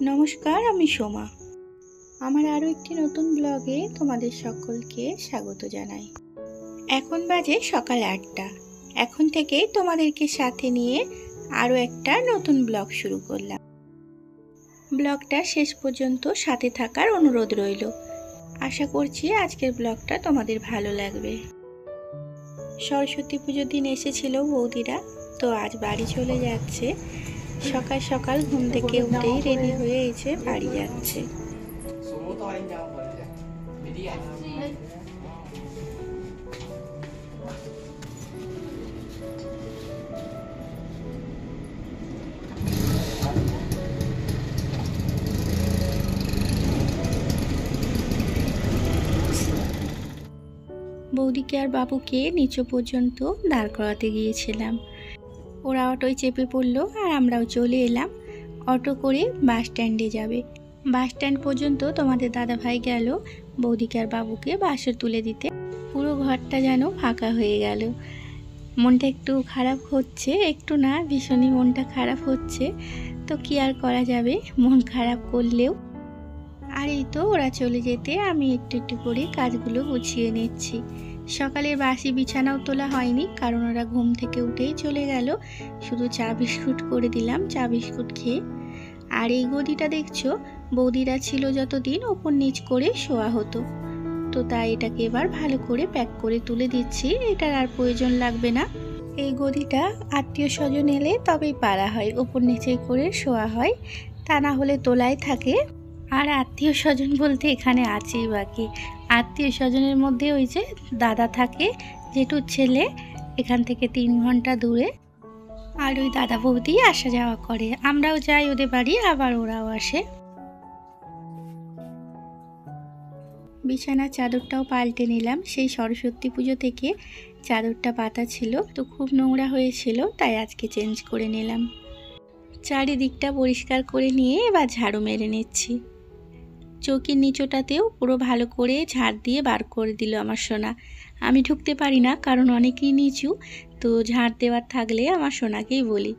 নমস্কার, আমি সোমা। আমার আরও একটি নতুন ব্লগে তোমাদের সকলকে স্বাগত জানাই। এখন বাজে সকাল 8টা। এখন থেকেই তোমাদেরকে সাথে নিয়ে আরও একটা নতুন ব্লগ শুরু করলাম। ব্লগটা শেষ পর্যন্ত সাথে থাকার অনুরোধ রইল। আশা করছি আজকের ব্লগটা তোমাদের ভালো লাগবে। সরস্বতী পুজোর দিন এসেছিল বৌদিরা, তো আজ বাড়ি চলে যাচ্ছে। সকাল সকাল ঘুম থেকে উঠেই রেডি হয়ে এসে বাড়ি যাচ্ছে। বৌদিকে আর বাবুকে নিচু পর্যন্ত দাঁড় করাতে গিয়েছিলাম। ওরা অটোয় চেপে পড়লো আর আমরাও চলে এলাম। অটো করে বাস স্ট্যান্ডে যাবে। বাস স্ট্যান্ড পর্যন্ত তোমাদের দাদাভাই গেল বৌদিকে আর বাবুকে বাসে তুলে দিতে। পুরো ঘরটা যেন ফাঁকা হয়ে গেল। মনটা একটু খারাপ হচ্ছে, একটু না ভীষণই মনটা খারাপ হচ্ছে। তো কি আর করা যাবে, মন খারাপ করলেও। আর এই তো ওরা চলে যেতে আমি একটু একটু করে কাজগুলো গুছিয়ে নিচ্ছি। সকালের বাসি বিছানাও তোলা হয়নি, কারণ ওরা ঘুম থেকে উঠেই চলে গেল। শুধু চা বিস্কুট করে দিলাম, চা বিস্কুট খেয়ে। আর এই গদিটা দেখছো, বৌদিরা ছিল যতদিন ওপর নিচ করে শোয়া হতো, তো তাই এটাকে এবার ভালো করে প্যাক করে তুলে দিচ্ছি। এটার আর প্রয়োজন লাগবে না। এই গদিটা আত্মীয় স্বজন এলে তবেই পারা হয়, ওপর নিচে করে শোয়া হয়, তা না হলে তোলাই থাকে। আর আত্মীয় স্বজন বলতে এখানে আছেই বাকি। আত্মীয় স্বজনের মধ্যে ওই যে দাদা থাকে, জেঠুর ছেলে, এখান থেকে 3 ঘন্টা দূরে। আর ওই দাদা বৌদি আসা যাওয়া করে, আমরাও যাই ওদের বাড়ি, আবার ওরাও আসে। বিছানার চাদরটাও পাল্টে নিলাম। সেই সরস্বতী পুজো থেকে চাদরটা পাতা ছিল, তো খুব নোংরা হয়েছিল, তাই আজকে চেঞ্জ করে নিলাম। চারিদিকটা পরিষ্কার করে নিয়ে এবার ঝাড়ু মেরে নিচ্ছি। চৌকির নিচটাতেও পুরো ভালো করে ঝাড় দিয়ে বার করে দিল আমার সোনা। আমি ঢুকতে পারি না, কারণ অনেকই নিচু, তো ঝাড় দেওয়ার থাকলে আমার সোনাকেই বলি।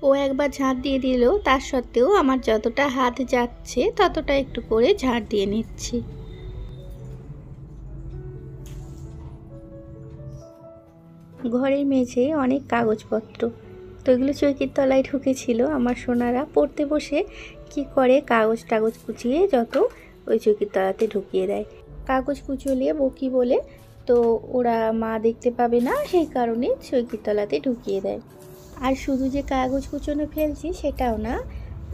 ও একবার ঝাড় দিয়ে দিল, তার সত্ত্বেও আমার যতটা হাত যাচ্ছে ততটা একটু করে ঝাড় দিয়ে নিচ্ছি। ঘরের মেঝে অনেক কাগজপত্র, তো এগুলো চৌকির তলায় ঢুকেছিল। আমার সোনারা পড়তে বসে কি করে, কাগজ টাগজ কুচিয়ে যত ওই চৌকির তলাতে ঢুকিয়ে দেয়। কাগজ কুচলিয়ে বকি বলে, তো ওরা মা দেখতে পাবে না, সেই কারণে চৌকির তলাতে ঢুকিয়ে দেয়। আর শুধু যে কাগজ কুচনে ফেলছি সেটাও না,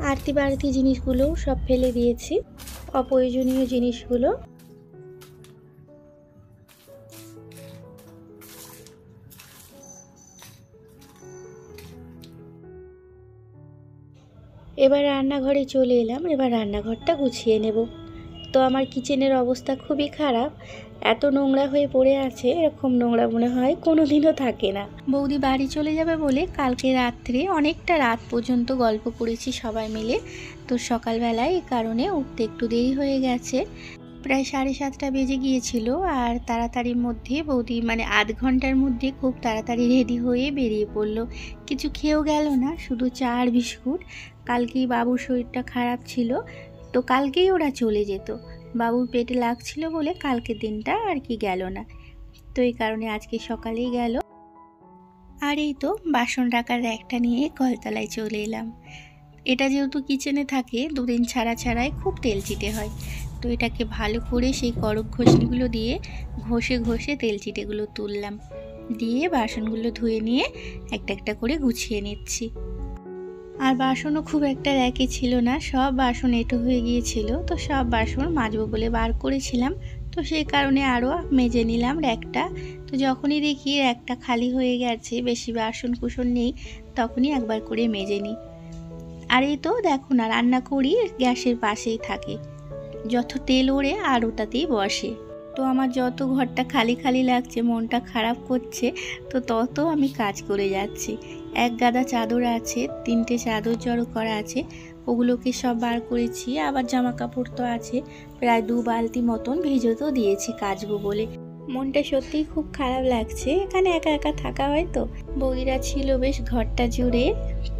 আরতি বাড়তি জিনিসগুলোও সব ফেলে দিয়েছি, অপ্রয়োজনীয় জিনিসগুলো। এবার রান্নাঘরে চলে এলাম। এবার রান্নাঘরটা গুছিয়ে নেব। তো আমার কিচেনের অবস্থা খুবই খারাপ, এত নোংরা হয়ে পড়ে আছে, এরকম নোংরা মনে হয় কোনোদিনও থাকে না। বৌদি বাড়ি চলে যাবে বলে কালকে রাত্রে অনেকটা রাত পর্যন্ত গল্প করেছি সবাই মিলে। তো সকালবেলায় এই কারণে উঠতে একটু দেরি হয়ে গেছে, প্রায় 7:30 বেজে গিয়েছিল। আর তাড়াতাড়ির মধ্যে বৌদি আধ ঘন্টার মধ্যে খুব তাড়াতাড়ি রেডি হয়ে বেরিয়ে পড়লো। কিছু খেয়েও গেল না, শুধু চা আর বিস্কুট। কালকেই বাবুর শরীরটা খারাপ ছিল, তো কালকেই ওরা চলে যেত। বাবুর পেটে লাগছিল বলে কালকের দিনটা আর কি গেল না, তো এই কারণে আজকে সকালেই গেল। আর এই তো বাসন রাখার র্যাকটা নিয়ে কলতলায় চলে এলাম। এটা যেহেতু কিচেনে থাকে, 2 দিন ছাড়া ছাড়াই খুব তেল চিটে হয়, তো এটাকে ভালো করে সেই করক ঘষনিগুলো দিয়ে ঘষে ঘষে তেল চিটেগুলো তুললাম, দিয়ে বাসনগুলো ধুয়ে নিয়ে একটা একটা করে গুছিয়ে নিচ্ছি। আর বাসনও খুব একটা র্যাকে ছিল না, সব বাসন এঁটো হয়ে গিয়েছিল, তো সব বাসন মাজবো বলে বার করেছিলাম, তো সেই কারণে আরও মেজে নিলাম র্যাকটা। তো যখনই দেখি র্যাকটা খালি হয়ে গেছে, বেশি বাসন কুসন নেই, তখনই একবার করে মেজে নিই। আর এই তো দেখো না, রান্না করি গ্যাসের পাশেই থাকে, যত তেল ওড়ে আর ওটাতেই বসে। তো আমার যত ঘরটা খালি খালি লাগছে, মনটা খারাপ করছে, তো তত আমি কাজ করে যাচ্ছি। এক গাদা চাদর আছে, 3টে চাদর জড়ো করা আছে, ওগুলোকে সব বার করেছি। আবার জামা কাপড় তো আছে, প্রায় 2 বালতি মতন ভিজোতেও দিয়েছি কাচবো বলে। মনটা সত্যিই খুব খারাপ লাগছে, এখানে একা একা থাকা হয় তো। বৌদিরা ছিল বেশ ঘরটা জুড়ে,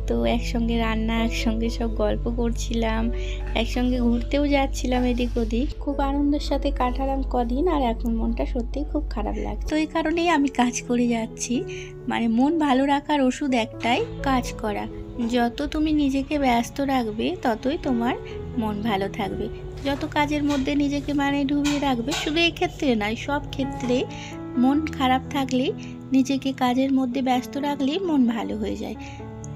তো একসঙ্গে রান্না, একসঙ্গে সব গল্প করছিলাম, একসঙ্গে ঘুরতেও যাচ্ছিলাম এদিক ওদিক। খুব আনন্দের সাথে কাটালাম কদিন। আর এখন মনটা সত্যিই খুব খারাপ লাগছে। তো এই কারণেই আমি কাজ করে যাচ্ছি। মানে মন ভালো রাখার ওষুধ একটাই, কাজ করা। যত তুমি নিজেকে ব্যস্ত রাখবে ততই তোমার মন ভালো থাকবে। যত কাজের মধ্যে নিজেকে মানে ডুবিয়ে রাখবে, শুধু এই ক্ষেত্রে নয়, সব ক্ষেত্রে মন খারাপ থাকলেই, নিজেকে কাজের মধ্যে ব্যস্ত রাখলেই মন ভালো হয়ে যায়।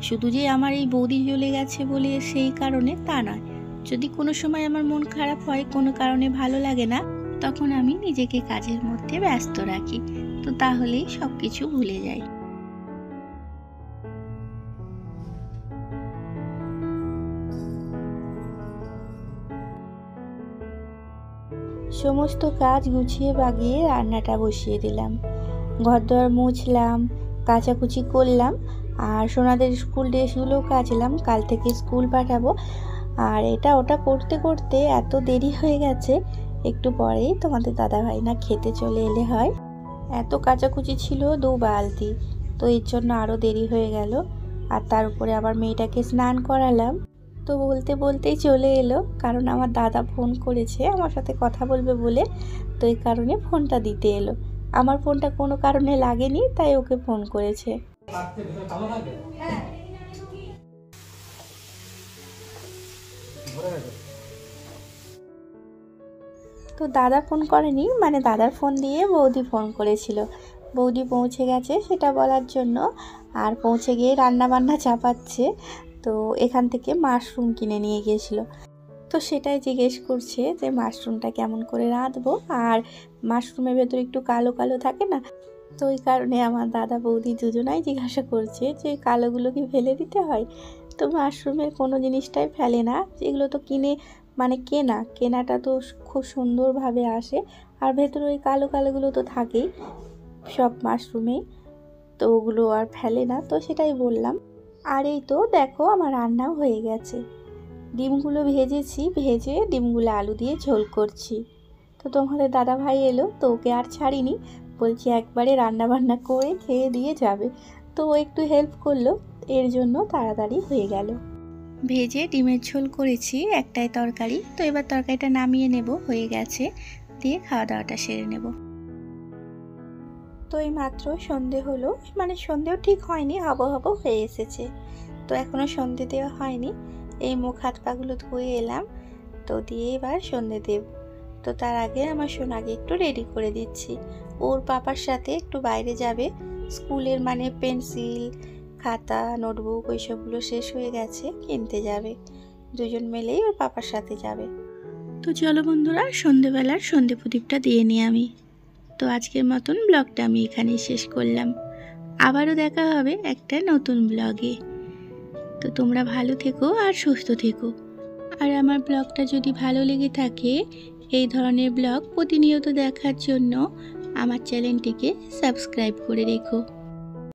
শুধু যে আমার এই বৌদি চলে গেছে বলে সেই কারণে তা নয়। যদি কোনো সময় আমার মন খারাপ হয়, কোনো কারণে ভালো লাগে না, তখন আমি নিজেকে কাজের মধ্যে ব্যস্ত রাখি। তো তাহলেই সব কিছু ভুলে যাই। সমস্ত কাজ গুছিয়ে বাগিয়ে রান্নাটা বসিয়ে দিলাম। ঘরদোর মুছলাম, কাচাকুচি করলাম, আর সোনাদের স্কুল ড্রেসগুলোও কাচলাম, কাল থেকে স্কুল পাঠাবো। আর এটা ওটা করতে করতে এত দেরি হয়ে গেছে, একটু পরেই তোমাদের দাদাভাই না খেতে চলে এলে হয়। এত কাচাকুচি ছিল 2 বালতি, তো এর জন্য আরও দেরি হয়ে গেল। আর তার উপরে আবার মেয়েটাকে স্নান করালাম। তো বলতে বলতেই চলে এলো, কারণ আমার দাদা ফোন করেছে আমার সাথে কথা বলবে বলে। তো এই কারণে ফোনটা দিতে এলো। আমার ফোনটা কোনো কারণে লাগেনি, তাই ওকে ফোন করেছে। তো দাদা ফোন করেনি, মানে দাদার ফোন দিয়ে বৌদি ফোন করেছিল। বৌদি পৌঁছে গেছে সেটা বলার জন্য। আর পৌঁছে গিয়ে রান্না বান্না চাপাচ্ছে। তো এখান থেকে মাশরুম কিনে নিয়ে গিয়েছিলো। তো সেটাই জিজ্ঞেস করছে যে মাশরুমটা কেমন করে রাঁধবো। আর মাশরুমের ভেতরে একটু কালো কালো থাকে না, তো ওই কারণে আমার দাদা বৌদি দুজনাই জিজ্ঞাসা করছে যে কালোগুলো কি ফেলে দিতে হয়। তো মাশরুমের কোনো জিনিসটাই ফেলে না, যেগুলো তো কিনে মানে কেনাটা তো খুব সুন্দরভাবে আসে। আর ভেতরে ওই কালো কালোগুলো তো থাকেই সব মাশরুমেই, তো ওগুলো আর ফেলে না। তো সেটাই বললাম। আর এই তো দেখো আমার রান্নাও হয়ে গেছে। ডিমগুলো ভেজেছি, ভেজে ডিমগুলো আলু দিয়ে ঝোল করছি। তো তোমাদের দাদা ভাই এলো, তো ওকে আর ছাড়িনি, বলছি একবারে রান্না বান্না করে খেয়ে দিয়ে যাবে। তো ও একটু হেল্প করলো, এর জন্য তাড়াতাড়ি হয়ে গেল। ভেজে ডিমের ঝোল করেছি, একটাই তরকারি। তো এবার তরকারিটা নামিয়ে নেব, হয়ে গেছে, দিয়ে খাওয়া দাওয়াটা সেরে নেব। তো এই মাত্র সন্ধে হলো, মানে সন্ধেও ঠিক হয়নি, হব হয়ে এসেছে। তো এখনও সন্ধে দেওয়া হয়নি। এই মুখ হাত পাগুলো ধুয়ে এলাম, তো দিয়ে এবার সন্ধে দেব। তো তার আগে আমার সোনাকে একটু রেডি করে দিচ্ছি। ওর পাপার সাথে একটু বাইরে যাবে, স্কুলের মানে পেন্সিল, খাতা, নোটবুক ওইসবগুলো শেষ হয়ে গেছে, কিনতে যাবে। দুজন মিলেই ওর পাপার সাথে যাবে। তো চলো বন্ধুরা, সন্ধেবেলার সন্ধে প্রদীপটা দিয়ে নিই আমি। তো আজকের মতন ব্লগটা আমি এখানেই শেষ করলাম। আবারও দেখা হবে একটা নতুন ব্লগে। তো তোমরা ভালো থেকো আর সুস্থ থেকো। আর আমার ব্লগটা যদি ভালো লেগে থাকে, এই ধরনের ব্লগ প্রতিনিয়ত দেখার জন্য আমার চ্যানেলটিকে সাবস্ক্রাইব করে রেখো।